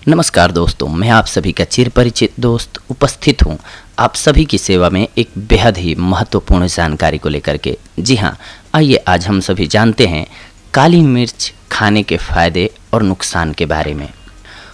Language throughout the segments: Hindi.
नमस्कार दोस्तों, मैं आप सभी का चिर परिचित दोस्त उपस्थित हूँ आप सभी की सेवा में एक बेहद ही महत्वपूर्ण जानकारी को लेकर के। जी हाँ, आइए आज हम सभी जानते हैं काली मिर्च खाने के फायदे और नुकसान के बारे में।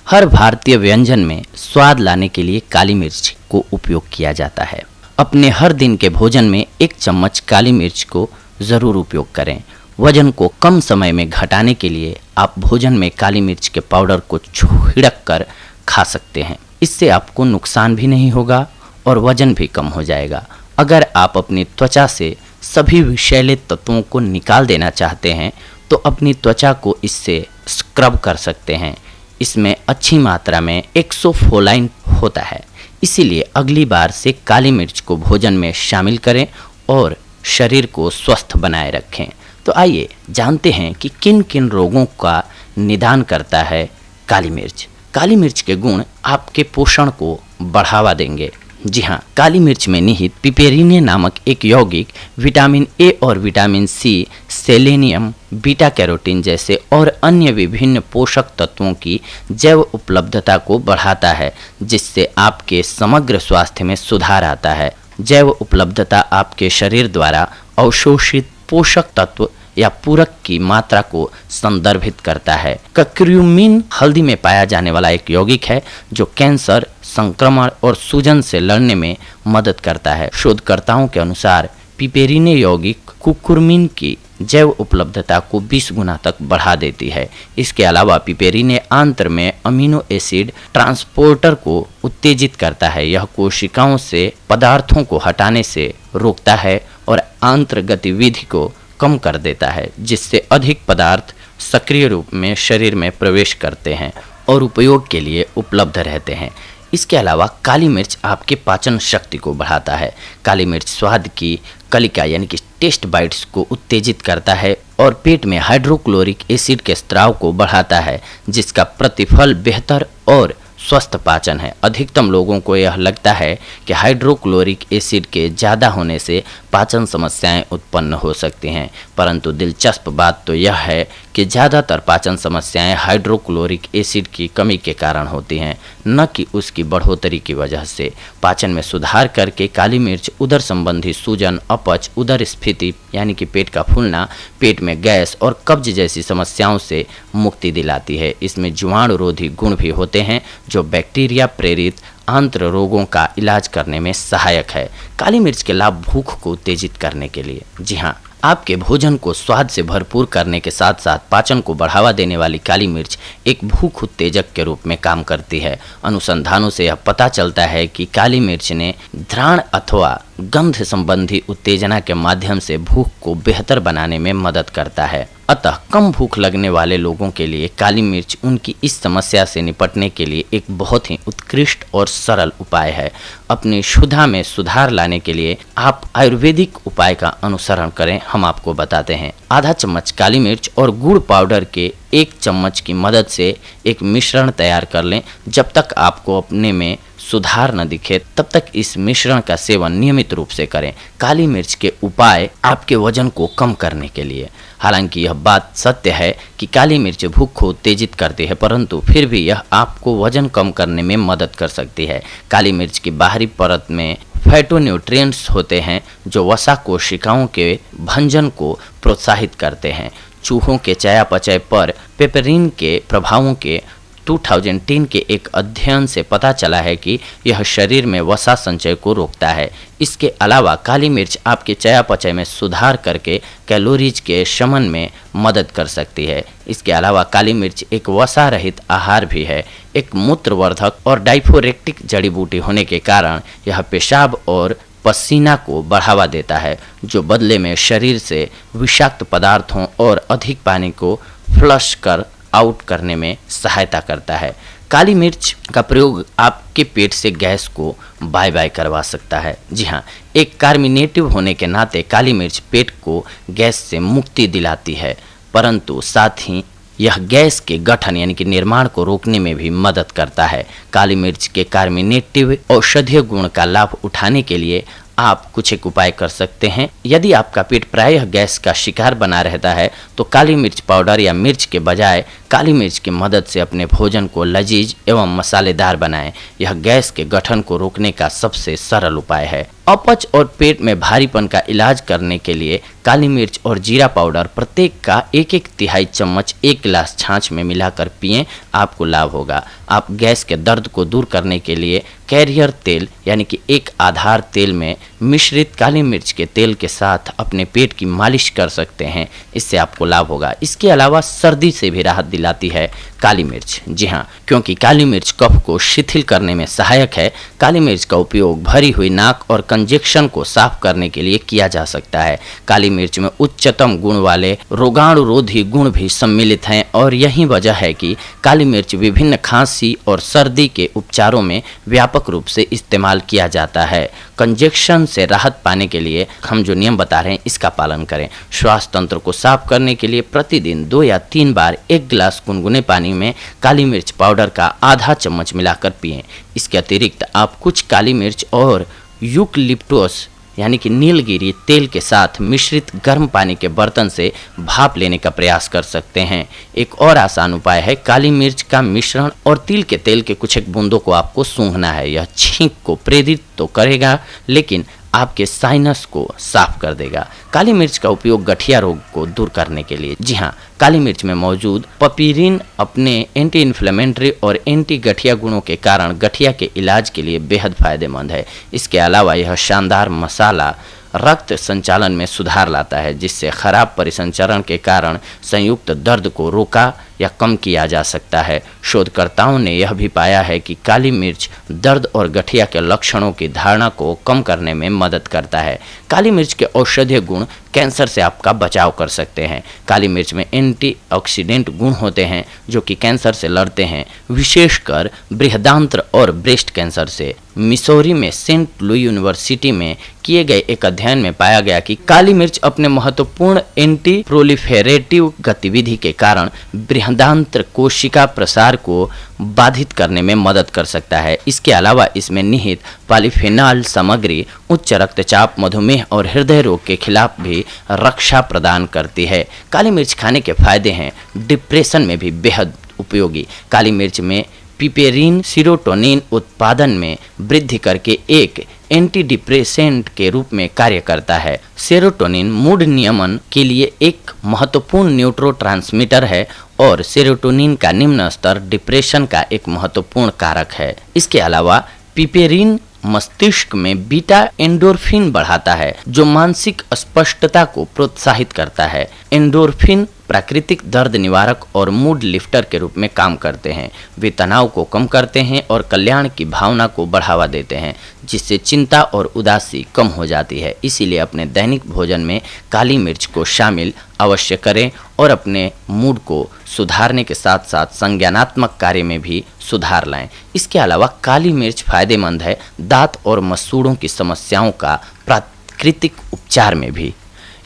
हर भारतीय व्यंजन में स्वाद लाने के लिए काली मिर्च को उपयोग किया जाता है। अपने हर दिन के भोजन में एक चम्मच काली मिर्च को ज़रूर उपयोग करें। वजन को कम समय में घटाने के लिए आप भोजन में काली मिर्च के पाउडर को छिड़क कर खा सकते हैं। इससे आपको नुकसान भी नहीं होगा और वजन भी कम हो जाएगा। अगर आप अपनी त्वचा से सभी विषैले तत्वों को निकाल देना चाहते हैं तो अपनी त्वचा को इससे स्क्रब कर सकते हैं। इसमें अच्छी मात्रा में एक्सोफोलाइन होता है, इसीलिए अगली बार से काली मिर्च को भोजन में शामिल करें और शरीर को स्वस्थ बनाए रखें। तो आइए जानते हैं कि किन किन रोगों का निदान करता है काली मिर्च। काली मिर्च के गुण आपके पोषण को बढ़ावा देंगे। जी हाँ, काली मिर्च में निहित पिपेरिने नामक एक यौगिक विटामिन ए और vitamin C, selenium, beta carotene जैसे और अन्य विभिन्न पोषक तत्वों की जैव उपलब्धता को बढ़ाता है, जिससे आपके समग्र स्वास्थ्य में सुधार आता है। जैव उपलब्धता आपके शरीर द्वारा अवशोषित पोषक तत्व या पूरक की मात्रा को संदर्भित करता है। कर्क्यूमिन हल्दी में पाया जाने वाला एक यौगिक है जो कैंसर, संक्रमण और सूजन से लड़ने में मदद करता है। शोधकर्ताओं के अनुसार पिपेरिने यौगिक कुकुरमिन की जैव उपलब्धता को 20 गुना तक बढ़ा देती है। इसके अलावा पिपेरिने आंत्र में अमीनो एसिड ट्रांसपोर्टर को उत्तेजित करता है। यह कोशिकाओं से पदार्थों को हटाने से रोकता है और आंत्र गतिविधि को कम कर देता है, जिससे अधिक पदार्थ सक्रिय रूप में शरीर में प्रवेश करते हैं और उपयोग के लिए उपलब्ध रहते हैं। इसके अलावा काली मिर्च आपके पाचन शक्ति को बढ़ाता है। काली मिर्च स्वाद की कलिका यानी कि टेस्ट बाइट्स को उत्तेजित करता है और पेट में हाइड्रोक्लोरिक एसिड के स्राव को बढ़ाता है, जिसका प्रतिफल बेहतर और स्वस्थ पाचन है। अधिकतम लोगों को यह लगता है कि हाइड्रोक्लोरिक एसिड के ज़्यादा होने से पाचन समस्याएं उत्पन्न हो सकती हैं, परंतु दिलचस्प बात तो यह है कि ज़्यादातर पाचन समस्याएं हाइड्रोक्लोरिक एसिड की कमी के कारण होती हैं, न कि उसकी बढ़ोतरी की वजह से। पाचन में सुधार करके काली मिर्च उदर संबंधी सूजन, अपच, उदर स्फीति यानी कि पेट का फूलना, पेट में गैस और कब्ज जैसी समस्याओं से मुक्ति दिलाती है। इसमें जीवाणुरोधी गुण भी होते हैं जो बैक्टीरिया प्रेरित आंत्र रोगों का इलाज करने में सहायक है। काली मिर्च के लाभ भूख को उत्तेजित करने के लिए। जी हाँ, आपके भोजन को स्वाद से भरपूर करने के साथ साथ पाचन को बढ़ावा देने वाली काली मिर्च एक भूख उत्तेजक के रूप में काम करती है। अनुसंधानों से यह पता चलता है कि काली मिर्च ने घ्राण अथवा गंध संबंधी उत्तेजना के माध्यम से भूख को बेहतर बनाने में मदद करता है। अतः कम भूख लगने वाले लोगों के लिए काली मिर्च उनकी इस समस्या से निपटने के लिए एक बहुत ही उत्कृष्ट और सरल उपाय है। अपनी क्षुधा में सुधार लाने के लिए आप आयुर्वेदिक उपाय का अनुसरण करें। हम आपको बताते हैं। आधा चम्मच काली मिर्च और गुड़ पाउडर के 1 चम्मच की मदद से एक मिश्रण तैयार कर लें। जब तक आपको अपने में सुधार न दिखे तब तक इस मिश्रण का सेवन नियमित रूप से करें। काली मिर्च के उपाय आपके वजन को कम करने के लिए। हालांकि यह बात सत्य है कि काली मिर्च भूख को उत्तेजित करती है, परंतु फिर भी यह आपको वजन कम करने में मदद कर सकती है। काली मिर्च की बाहरी परत में फाइटोन्यूट्रिएंट्स होते हैं जो वसा कोशिकाओं के भंजन को प्रोत्साहित करते हैं। चूहों के चयापचय पर पेपरिन के प्रभावों के 2010 के एक अध्ययन से पता चला है कि यह शरीर में वसा संचय को रोकता है। इसके अलावा काली मिर्च आपके चयापचय में सुधार करके कैलोरीज के शमन में मदद कर सकती है। इसके अलावा काली मिर्च एक वसा रहित आहार भी है। एक मूत्रवर्धक और डाइफोरेक्टिक जड़ी बूटी होने के कारण यह पेशाब और पसीना को बढ़ावा देता है, जो बदले में शरीर से विषाक्त पदार्थों और अधिक पानी को फ्लश कर आउट करने में सहायता करता है। काली मिर्च का प्रयोग आपके पेट से गैस को बाय बाय करवा सकता है। जी हाँ, एक कार्मिनेटिव होने के नाते काली मिर्च पेट को गैस से मुक्ति दिलाती है, परंतु साथ ही यह गैस के गठन यानी कि निर्माण को रोकने में भी मदद करता है। काली मिर्च के कार्मिनेटिव औषधीय गुण का लाभ उठाने के लिए आप कुछ एक उपाय कर सकते हैं। यदि आपका पेट प्रायः गैस का शिकार बना रहता है तो काली मिर्च पाउडर या मिर्च के बजाय काली मिर्च की मदद से अपने भोजन को लजीज एवं मसालेदार बनाएं। यह गैस के गठन को रोकने का सबसे सरल उपाय है। अपच और पेट में भारीपन का इलाज करने के लिए काली मिर्च और जीरा पाउडर प्रत्येक का 1/1 चम्मच 1 गिलास छाछ में मिलाकर पिएं, आपको लाभ होगा। आप गैस के दर्द को दूर करने के लिए कैरियर तेल यानी कि एक आधार तेल में मिश्रित काली मिर्च के तेल के साथ अपने पेट की मालिश कर सकते हैं, इससे आपको लाभ होगा। इसके अलावा सर्दी से भी राहत दिलाती है काली मिर्च। जी हाँ, क्योंकि काली मिर्च कफ को शिथिल करने में सहायक है। काली मिर्च का उपयोग भरी हुई नाक और कंजेक्शन को साफ करने के लिए किया जा सकता है। काली मिर्च में उच्चतम गुण वाले रोगाणुरोधी गुण भी सम्मिलित हैं और यही वजह है कि काली मिर्च विभिन्न खांसी और सर्दी के उपचारों में व्यापक रूप से इस्तेमाल किया जाता है। कंजेक्शन से राहत पाने के लिए हम जो नियम बता रहे हैं इसका पालन करें। श्वास तंत्र को साफ करने के लिए प्रतिदिन 2 या 3 बार 1 गिलास गुनगुने पानी में काली मिर्च पाउडर का आधा चम्मच मिलाकर पिएं। इसके अतिरिक्त आप कुछ काली मिर्च और यूकलिप्टस यानी कि नीलगिरी तेल के साथ मिश्रित गर्म पानी के बर्तन से भाप लेने का प्रयास कर सकते हैं। एक और आसान उपाय है, काली मिर्च का मिश्रण और तिल के तेल के कुछ एक बूंदों को आपको सूंघना है। यह छींक को प्रेरित तो करेगा लेकिन आपके साइनस को साफ कर देगा। काली मिर्च का उपयोग गठिया रोग को दूर करने के लिए। जी हाँ, काली मिर्च में मौजूद पपीरिन अपने एंटी इन्फ्लेमेटरी और एंटी गठिया गुणों के कारण गठिया के इलाज के लिए बेहद फायदेमंद है। इसके अलावा यह शानदार मसाला रक्त संचालन में सुधार लाता है, जिससे खराब परिसंचरण के कारण संयुक्त दर्द को रोका या कम किया जा सकता है। शोधकर्ताओं ने यह भी पाया है कि काली मिर्च दर्द और गठिया के लक्षणों की धारणा को कम करने में मदद करता है। काली मिर्च के औषधीय गुण कैंसर से आपका बचाव कर सकते हैं। काली मिर्च में एंटीऑक्सीडेंट गुण होते हैं जो कि कैंसर से लड़ते हैं, विशेषकर बृहदांत्र और ब्रेस्ट कैंसर से। मिसौरी में सेंट लुई यूनिवर्सिटी में किए गए एक अध्ययन में पाया गया कि काली मिर्च अपने महत्वपूर्ण एंटी प्रोलिफेरेटिव गतिविधि के कारण बृहदांत्र कोशिका प्रसार को बाधित करने में मदद कर सकता है। इसके अलावा इसमें निहित पॉलीफेनॉल सामग्री उच्च रक्तचाप, मधुमेह और हृदय रोग के खिलाफ भी रक्षा प्रदान करती है। काली मिर्च खाने के फायदे हैं, डिप्रेशन में भी बेहद उपयोगी। काली मिर्च में पिपेरिन सीरोटोनिन उत्पादन में वृद्धि करके एक एंटी डिप्रेसेंट के रूप में कार्य करता है। सेरोटोनिन मूड नियमन के लिए एक महत्वपूर्ण न्यूरोट्रांसमीटर है और सेरोटोनिन का निम्न स्तर डिप्रेशन का एक महत्वपूर्ण कारक है। इसके अलावा पिपेरिन मस्तिष्क में बीटा एंडोर्फिन बढ़ाता है जो मानसिक स्पष्टता को प्रोत्साहित करता है। एंडोर्फिन प्राकृतिक दर्द निवारक और मूड लिफ्टर के रूप में काम करते हैं। वे तनाव को कम करते हैं और कल्याण की भावना को बढ़ावा देते हैं, जिससे चिंता और उदासी कम हो जाती है। इसीलिए अपने दैनिक भोजन में काली मिर्च को शामिल अवश्य करें और अपने मूड को सुधारने के साथ साथ संज्ञानात्मक कार्य में भी सुधार लाएं। इसके अलावा काली मिर्च फायदेमंद है दांत और मसूड़ों की समस्याओं का प्राकृतिक उपचार में भी।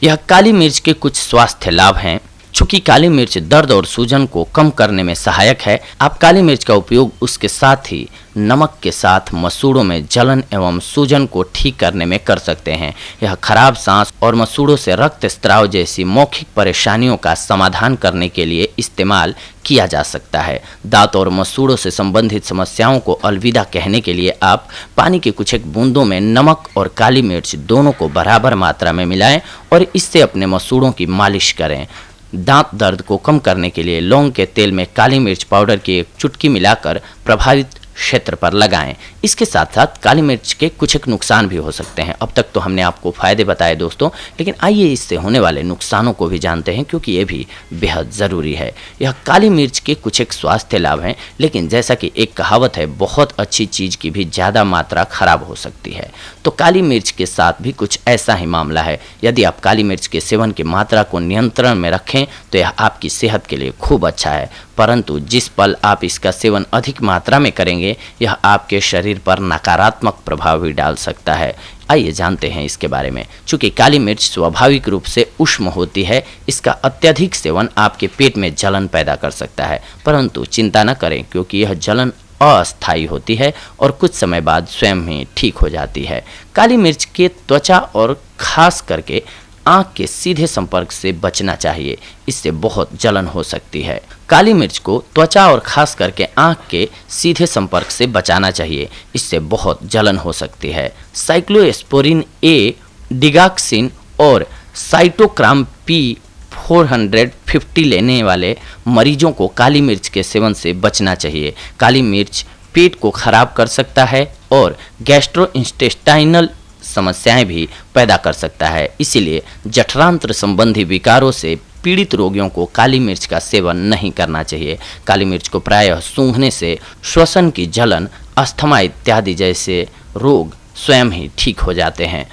यह काली मिर्च के कुछ स्वास्थ्य लाभ हैं। चूंकि काली मिर्च दर्द और सूजन को कम करने में सहायक है, आप काली मिर्च का उपयोग उसके साथ ही नमक के साथ मसूड़ों में जलन एवं सूजन को ठीक करने में कर सकते हैं। यह खराब सांस और मसूड़ों से रक्त स्राव जैसी मौखिक परेशानियों का समाधान करने के लिए इस्तेमाल किया जा सकता है। दांत और मसूड़ों से संबंधित समस्याओं को अलविदा कहने के लिए आप पानी के कुछ एक बूंदों में नमक और काली मिर्च दोनों को बराबर मात्रा में मिलाएं और इससे अपने मसूड़ों की मालिश करें। दांत दर्द को कम करने के लिए लौंग के तेल में काली मिर्च पाउडर की एक चुटकी मिलाकर प्रभावित क्षेत्र पर लगाएं। इसके साथ साथ काली मिर्च के कुछ एक नुकसान भी हो सकते हैं। अब तक तो हमने आपको फायदे बताए दोस्तों, लेकिन आइए इससे होने वाले नुकसानों को भी जानते हैं, क्योंकि ये भी बेहद ज़रूरी है। यह काली मिर्च के कुछ एक स्वास्थ्य लाभ हैं, लेकिन जैसा कि एक कहावत है, बहुत अच्छी चीज़ की भी ज़्यादा मात्रा खराब हो सकती है। तो काली मिर्च के साथ भी कुछ ऐसा ही मामला है। यदि आप काली मिर्च के सेवन की मात्रा को नियंत्रण में रखें तो यह आपकी सेहत के लिए खूब अच्छा है, परंतु जिस पल आप इसका सेवन अधिक मात्रा में करेंगे यह आपके शरीर पर नकारात्मक प्रभाव भी डाल सकता है। आइए जानते हैं इसके बारे में। चूँकि काली मिर्च स्वाभाविक रूप से उष्ण होती है, इसका अत्यधिक सेवन आपके पेट में जलन पैदा कर सकता है, परंतु चिंता न करें क्योंकि यह जलन अस्थायी होती है और कुछ समय बाद स्वयं ही ठीक हो जाती है। काली मिर्च के त्वचा और खास करके आंख के सीधे संपर्क से बचना चाहिए, इससे बहुत जलन हो सकती है। काली मिर्च को त्वचा और खास करके आंख के सीधे संपर्क से बचाना चाहिए, इससे बहुत जलन हो सकती है। साइक्लोस्पोरिन ए, डिगॉक्सिन और साइटोक्राम पी 450 लेने वाले मरीजों को काली मिर्च के सेवन से बचना चाहिए। काली मिर्च पेट को खराब कर सकता है और गैस्ट्रोइंटेस्टाइनल समस्याएं भी पैदा कर सकता है। इसीलिए जठरांत्र संबंधी विकारों से पीड़ित रोगियों को काली मिर्च का सेवन नहीं करना चाहिए। काली मिर्च को प्रायः सूंघने से श्वसन की जलन, अस्थमा इत्यादि जैसे रोग स्वयं ही ठीक हो जाते हैं।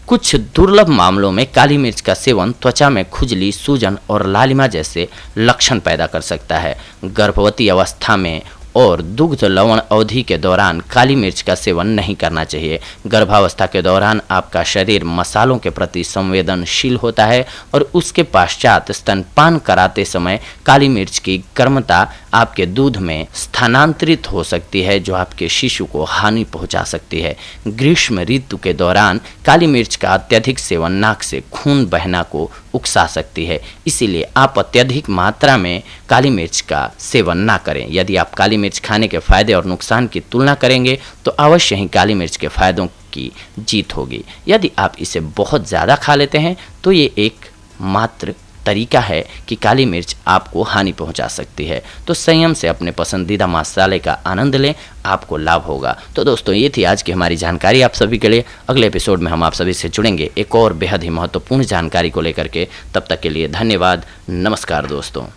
कुछ दुर्लभ मामलों में काली मिर्च का सेवन त्वचा में खुजली, सूजन और लालिमा जैसे लक्षण पैदा कर सकता है। गर्भवती अवस्था में और दुग्ध लवण अवधि के दौरान काली मिर्च का सेवन नहीं करना चाहिए। गर्भावस्था के दौरान आपका शरीर मसालों के प्रति संवेदनशील होता है और उसके पश्चात स्तनपान कराते समय काली मिर्च की गर्मता आपके दूध में स्थानांतरित हो सकती है, जो आपके शिशु को हानि पहुंचा सकती है। ग्रीष्म ऋतु के दौरान काली मिर्च का अत्यधिक सेवन नाक से खून बहना को उकसा सकती है, इसीलिए आप अत्यधिक मात्रा में काली मिर्च का सेवन ना करें। यदि आप काली मिर्च खाने के फायदे और नुकसान की तुलना करेंगे तो अवश्य ही काली मिर्च के फायदों की जीत होगी। यदि आप इसे बहुत ज़्यादा खा लेते हैं तो ये एक मात्र तरीका है कि काली मिर्च आपको हानि पहुंचा सकती है। तो संयम से अपने पसंदीदा मसाले का आनंद लें, आपको लाभ होगा। तो दोस्तों, ये थी आज की हमारी जानकारी आप सभी के लिए। अगले एपिसोड में हम आप सभी से जुड़ेंगे एक और बेहद ही महत्वपूर्ण जानकारी को लेकर के। तब तक के लिए धन्यवाद। नमस्कार दोस्तों।